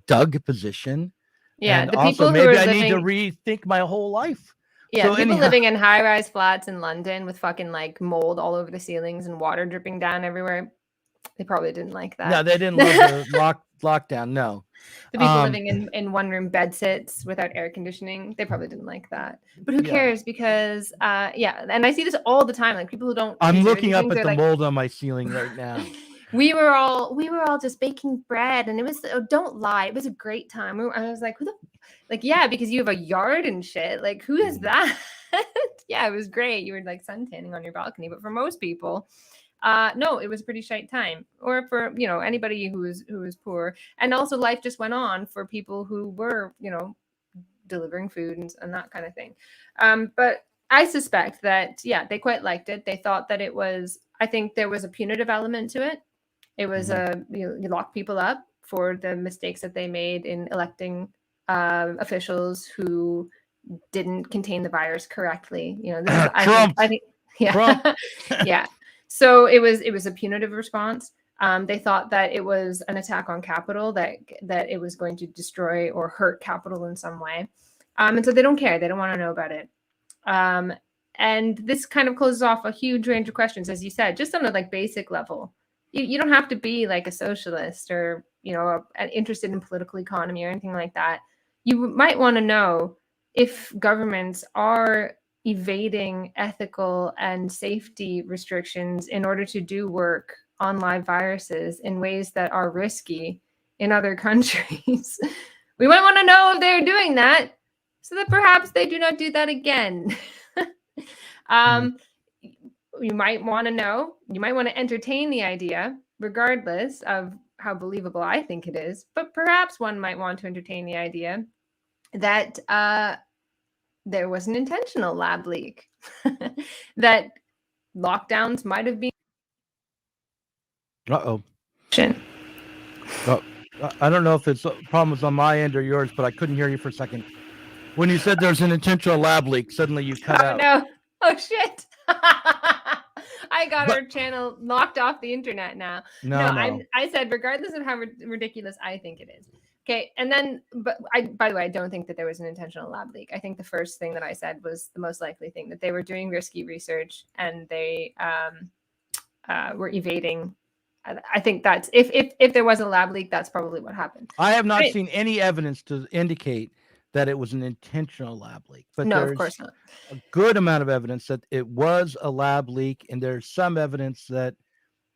Doug position.
Yeah,
and
the
also
people
maybe
who are
I need to rethink my whole life.
Yeah, so people living in high-rise flats in London with fucking like mold all over the ceilings and water dripping down everywhere. They probably didn't like that.
No, they didn't love the lockdown. No.
The people living in one-room bed sits without air conditioning, they probably didn't like that. But who cares? Because and I see this all the time. Like people who don't.
I'm looking up at the
like,
mold on my ceiling right now.
we were all just baking bread, and it was don't lie, it was a great time. I was like, who the yeah, because you have a yard and shit. Like who is that? Yeah, it was great. You were like suntanning on your balcony, but for most people. No, it was a pretty shite time, or for anybody who was poor, and also life just went on for people who were delivering food and that kind of thing. But I suspect that they quite liked it. They thought that it was. I think there was a punitive element to it. It was you lock people up for the mistakes that they made in electing officials who didn't contain the virus correctly.
Trump.
I think yeah,
Trump.
yeah. So it was a punitive response. They thought that it was an attack on capital, that it was going to destroy or hurt capital in some way. And so they don't care. They don't want to know about it. And this kind of closes off a huge range of questions, as you said, just on a basic level. You don't have to be like a socialist or, interested in political economy or anything like that. You might want to know if governments are evading ethical and safety restrictions in order to do work on live viruses in ways that are risky in other countries. We might want to know if they're doing that so that perhaps they do not do that again. You might want to know, you might want to entertain the idea, regardless of how believable I think it is, but perhaps one might want to entertain the idea that there was an intentional lab leak, that lockdowns might have been.
Oh, I don't know if it's problems on my end or yours, but I couldn't hear you for a second. When you said there's an intentional lab leak, suddenly you cut out.
No. Oh, shit. I got our channel knocked off the internet now. No. I said, regardless of how ridiculous I think it is. Okay. And then, by the way, I don't think that there was an intentional lab leak. I think the first thing that I said was the most likely thing, that they were doing risky research and they were evading. I think that's, if there was a lab leak, that's probably what happened.
I have not seen any evidence to indicate that it was an intentional lab leak, but
no, of course not.
A good amount of evidence that it was a lab leak, and there's some evidence that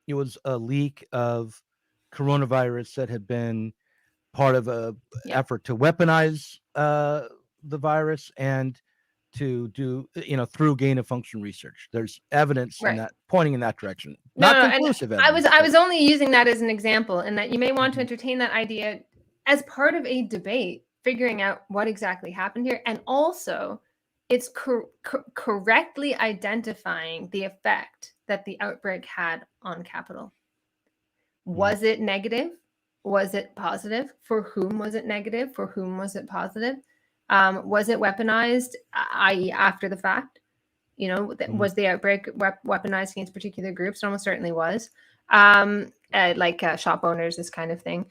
it was a leak of coronavirus that had been part of a effort to weaponize the virus and to do through gain of function research. There's evidence in that pointing in that direction. Not conclusive evidence.
I was only using that as an example, and that you may want to entertain that idea as part of a debate, figuring out what exactly happened here, and also it's correctly identifying the effect that the outbreak had on capital. Was it negative? Was it positive? For whom was it negative? For whom was it positive? Was it weaponized, i.e. after the fact? Was the outbreak weaponized against particular groups? It almost certainly was. Like shop owners, this kind of thing.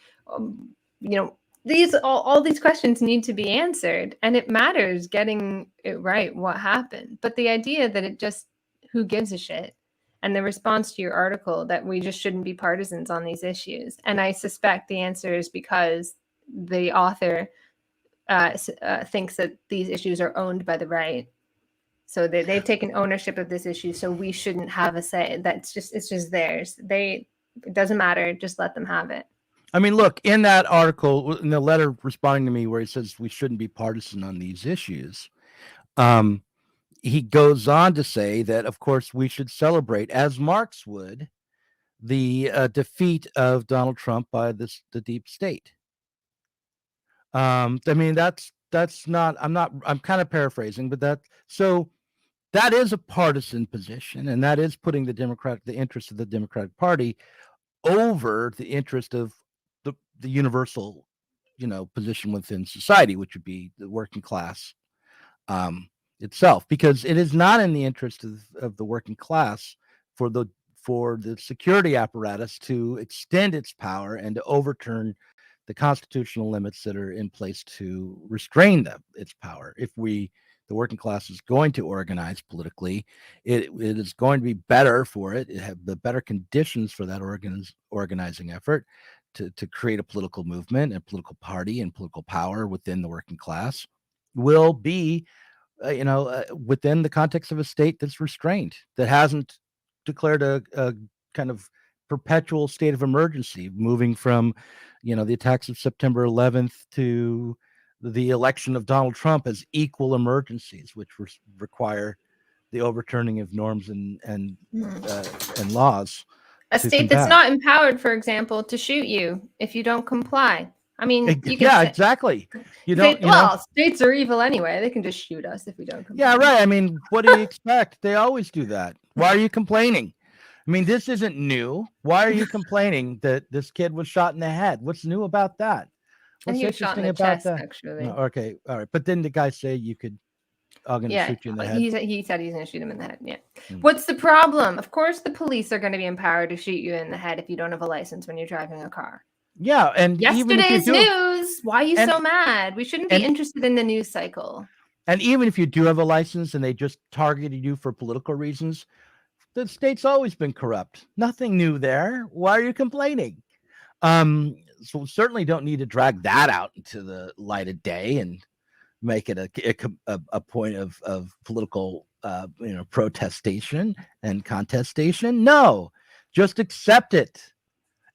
All these questions need to be answered, and it matters getting it right, what happened. But the idea that it just, who gives a shit? And the response to your article that we just shouldn't be partisans on these issues. And I suspect the answer is because the author thinks that these issues are owned by the right. So they've taken ownership of this issue, so we shouldn't have a say. It's just theirs. It doesn't matter. Just let them have it.
I mean, look, in that article, in the letter responding to me where he says we shouldn't be partisan on these issues, he goes on to say that, of course, we should celebrate, as Marx would, the defeat of Donald Trump by the deep state. I mean, that's not, I'm kind of paraphrasing, but that is a partisan position, and that is putting the interest of the Democratic Party over the interest of the universal, position within society, which would be the working class itself, because it is not in the interest of the working class for the security apparatus to extend its power and to overturn the constitutional limits that are in place to restrain its power. If we the working class is going to organize politically. It is going to be better for it. It have the better conditions for that organizing effort to create a political movement and political party and political power within the working class will be, within the context of a state that's restrained, that hasn't declared a kind of perpetual state of emergency, moving from, the attacks of September 11th to the election of Donald Trump as equal emergencies, which require the overturning of norms and laws.
A state that's not empowered, for example, to shoot you if you don't comply. I mean, you can
yeah, exactly.
States are evil anyway. They can just shoot us if we don't comply.
Yeah, right. I mean, what do you expect? They always do that. Why are you complaining? I mean, this isn't new. Why are you complaining that this kid was shot in the head? What's new about that? What's
interesting about that? Actually.
No, okay, all right. But didn't the guy say you could? I'm going to shoot you in the head.
He said he's going to shoot him in the head. Yeah. What's the problem? Of course, the police are going to be empowered to shoot you in the head if you don't have a license when you're driving a car.
Yeah, and
yesterday's news. Why are you so mad? We shouldn't be interested in the news cycle. And
even if you do have a license and they just targeted you for political reasons, the state's always been corrupt. Nothing new there. Why are you complaining? So certainly don't need to drag that out into the light of day and make it a point of political protestation and contestation. No, just accept it.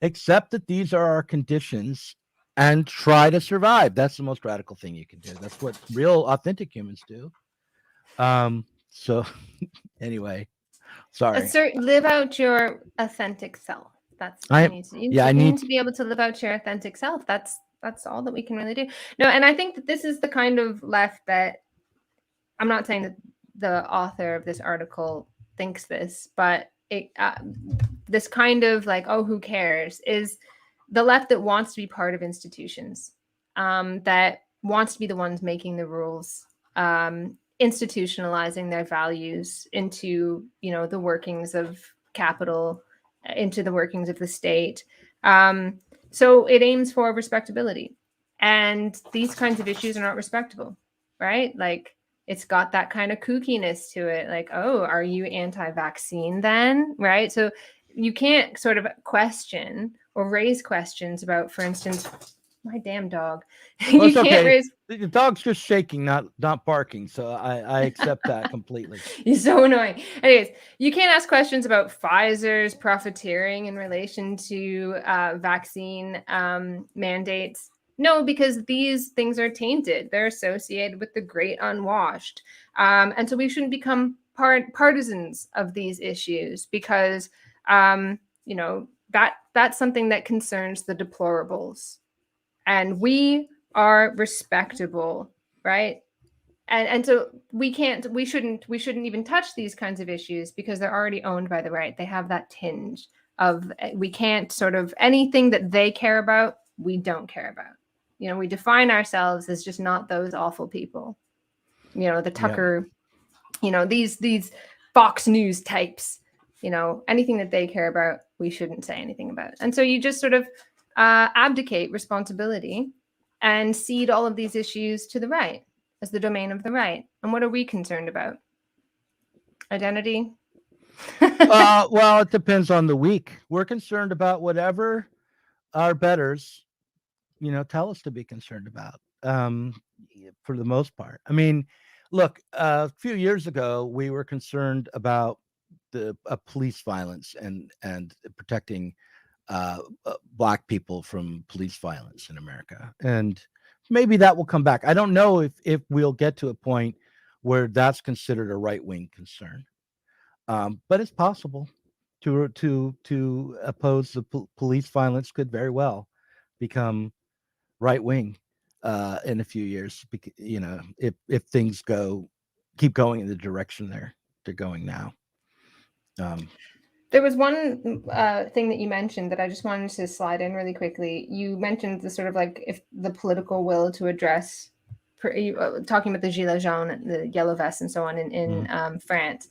Accept that these are our conditions and try to survive. That's the most radical thing you can do. That's what real authentic humans do. So anyway, sorry.
Live out your authentic self. That's what you need to be able to live out your authentic self. That's all that we can really do. No, and I think that this is the kind of left that, I'm not saying that the author of this article thinks this, but this kind of like, oh, who cares, is the left that wants to be part of institutions, that wants to be the ones making the rules, institutionalizing their values into, the workings of capital, into the workings of the state. So it aims for respectability. And these kinds of issues are not respectable, right? Like, it's got that kind of kookiness to it. Like, oh, are you anti-vaccine then? Right? So you can't sort of question or raise questions about, for instance, my damn dog.
Well, you can't raise. The dog's just shaking, not barking. So I accept that completely.
You're so annoying. Anyways, you can't ask questions about Pfizer's profiteering in relation to vaccine mandates. No, because these things are tainted. They're associated with the great unwashed. And so we shouldn't become partisans of these issues because, that's something that concerns the deplorables. And we are respectable, right? And so we shouldn't even touch these kinds of issues because they're already owned by the right. They have that tinge of, we can't sort of, anything that they care about, we don't care about. We define ourselves as just not those awful people. The Tucker, these Fox News types, anything that they care about, we shouldn't say anything about. And so you just sort of abdicate responsibility and cede all of these issues to the right as the domain of the right. And what are we concerned about? Identity?
Well, it depends on the week. We're concerned about whatever our betters, tell us to be concerned about, for the most part. I mean, look, a few years ago, we were concerned about the police violence and protecting Black people from police violence in America. And maybe that will come back. I don't know if we'll get to a point where that's considered a right-wing concern. But it's possible to oppose the police violence could very well become right-wing in a few years, if things keep going in the direction they're going now.
There was one thing that you mentioned that I just wanted to slide in really quickly. You mentioned the sort of like, if the political will to address, talking about the Gilets jaunes, the yellow vests and so on in France.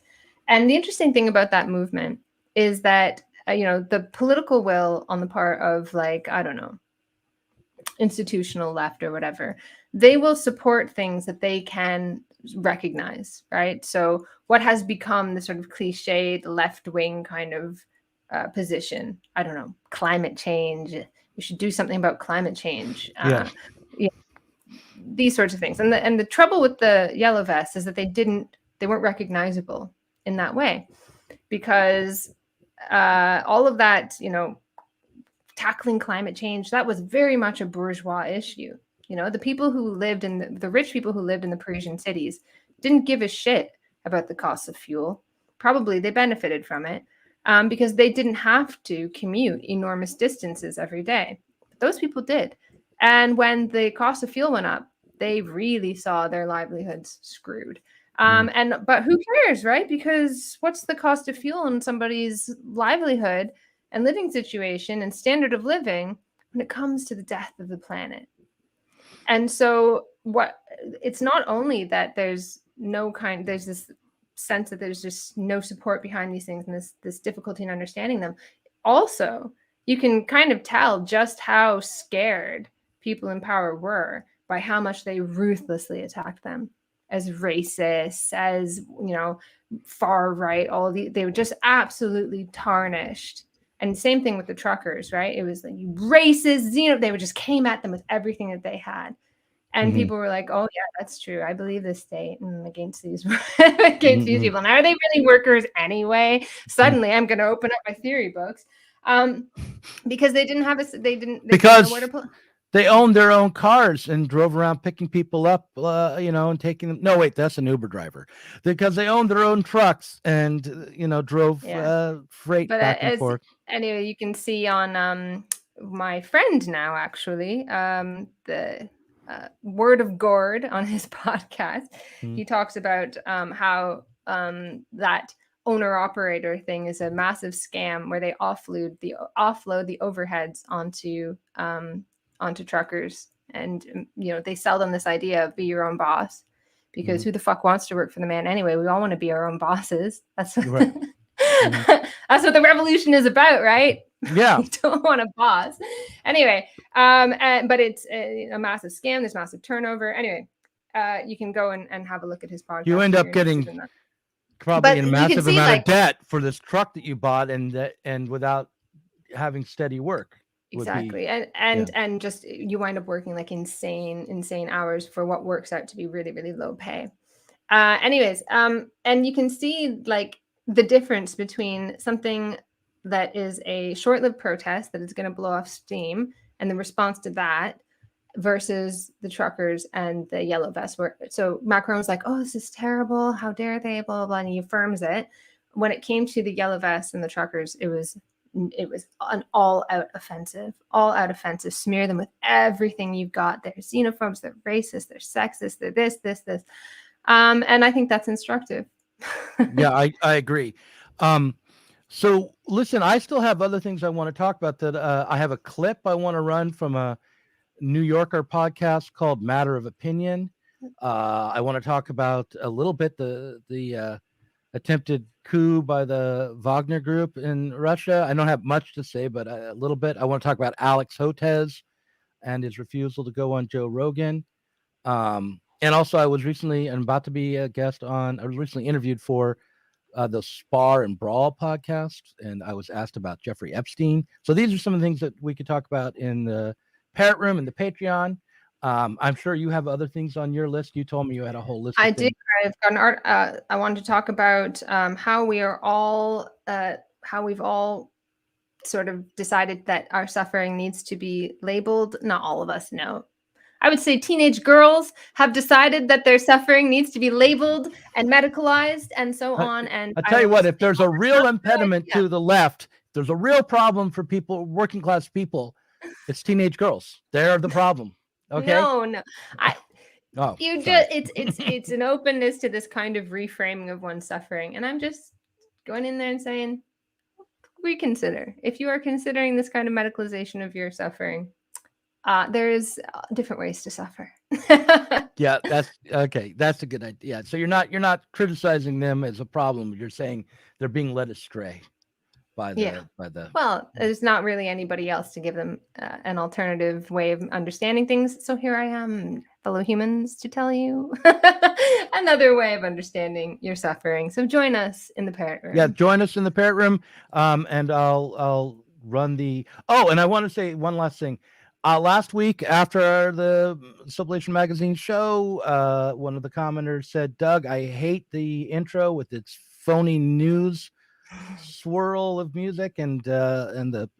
And the interesting thing about that movement is that, the political will on the part of, like, I don't know, institutional left or whatever, they will support things that they can recognize, right? So what has become the sort of cliched left-wing kind of position? I don't know, climate change. We should do something about climate change.
Yeah.
These sorts of things. And the trouble with the yellow vests is that they weren't recognizable in that way, because all of that, tackling climate change, that was very much a bourgeois issue. The people who lived in the rich people who lived in the Parisian cities didn't give a shit about the cost of fuel. Probably they benefited from it because they didn't have to commute enormous distances every day. But those people did. And when the cost of fuel went up, they really saw their livelihoods screwed. But who cares, right? Because what's the cost of fuel in somebody's livelihood and living situation and standard of living when it comes to the death of the planet? And so it's not only that there's this sense that there's just no support behind these things and this difficulty in understanding them. Also, you can kind of tell just how scared people in power were by how much they ruthlessly attacked them as racists, as far right. They were just absolutely tarnished. And same thing with the truckers, right? It was like, you racist, they just came at them with everything that they had. And people were like, oh yeah, that's true. I believe the state against these these people. And are they really workers anyway? Suddenly I'm going to open up my theory books. Because they didn't know where to put.
They owned their own cars and drove around picking people up, and taking them. No, wait, that's an Uber driver. Because they owned their own trucks and, drove freight back and forth.
Anyway, you can see on my friend now, actually, the Word of Gord on his podcast, he talks about how that owner-operator thing is a massive scam where they offload the overheads onto truckers, and they sell them this idea of be your own boss, because who the fuck wants to work for the man anyway? We all want to be our own bosses. That's right. That's what the revolution is about, right?
Yeah.
You don't want a boss anyway. But it's a massive scam. There's massive turnover. Anyway, you can go and have a look at his podcast.
You end up getting probably in a massive amount of debt for this truck that you bought, and without having steady work.
Exactly. And just you wind up working like insane hours for what works out to be really, really low pay. Anyways, and you can see like the difference between something that is a short-lived protest that is going to blow off steam and the response to that versus the truckers and the yellow vests. So Macron's like, oh, this is terrible. How dare they, blah, blah, blah. And he affirms it. When it came to the yellow vests and the truckers, it was an all-out offensive. Smear them with everything you've got. They're xenophobes, they're racist, they're sexist, they're this. And I think that's instructive.
Yeah, I agree. So listen, I still have other things I want to talk about. That I have a clip I want to run from a New Yorker podcast called Matter of Opinion. I want to talk about a little bit the attempted coup by the Wagner Group in Russia. I don't have much to say, but a little bit. I want to talk about Alex Hotez and his refusal to go on Joe Rogan. And also, I was recently interviewed for the Spar and Brawl podcast, and I was asked about Jeffrey Epstein. So these are some of the things that we could talk about in the Parrot Room and the Patreon. I'm sure you have other things on your list. You told me you had a whole list.
I did. I've got an art. I wanted to talk about how we've all sort of decided that our suffering needs to be labeled. Not all of us, no. I would say teenage girls have decided that their suffering needs to be labeled and medicalized and so on. And
I tell you what, if there's a real impediment to the left, there's a real problem for people, working class people, it's teenage girls. They're the problem. Okay.
No. It's an openness to this kind of reframing of one's suffering. And I'm just going in there and saying, reconsider. If you are considering this kind of medicalization of your suffering, there's different ways to suffer.
Yeah, that's okay. That's a good idea. So you're not criticizing them as a problem. You're saying they're being led astray by the.
Well, there's not really anybody else to give them an alternative way of understanding things. So here I am fellow humans to tell you another way of understanding your suffering. So join us in the parrot room.
Yeah, join us in the parrot room, and I'll run the. Oh, and I want to say one last thing. Last week after the Sublation Magazine show, one of the commenters said, "Doug, I hate the intro with its phony news swirl of music and the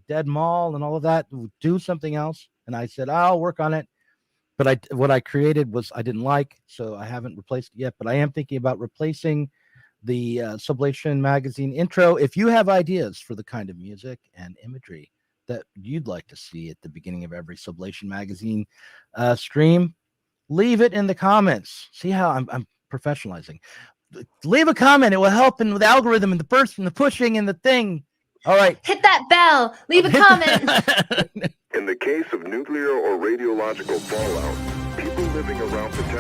dead mall and all of that. Do something else." And I said, "I'll work on it." But what I created was I didn't like, so I haven't replaced it yet. But I am thinking about replacing the Sublation Magazine intro. If you have ideas for the kind of music and imagery that you'd like to see at the beginning of every Sublation Magazine stream, leave it in the comments. See how I'm professionalizing. Leave a comment. It will help in with the algorithm and the burst and the pushing and the thing. All right.
Hit that bell. Leave a comment.
In the case of nuclear or radiological fallout, people living around potential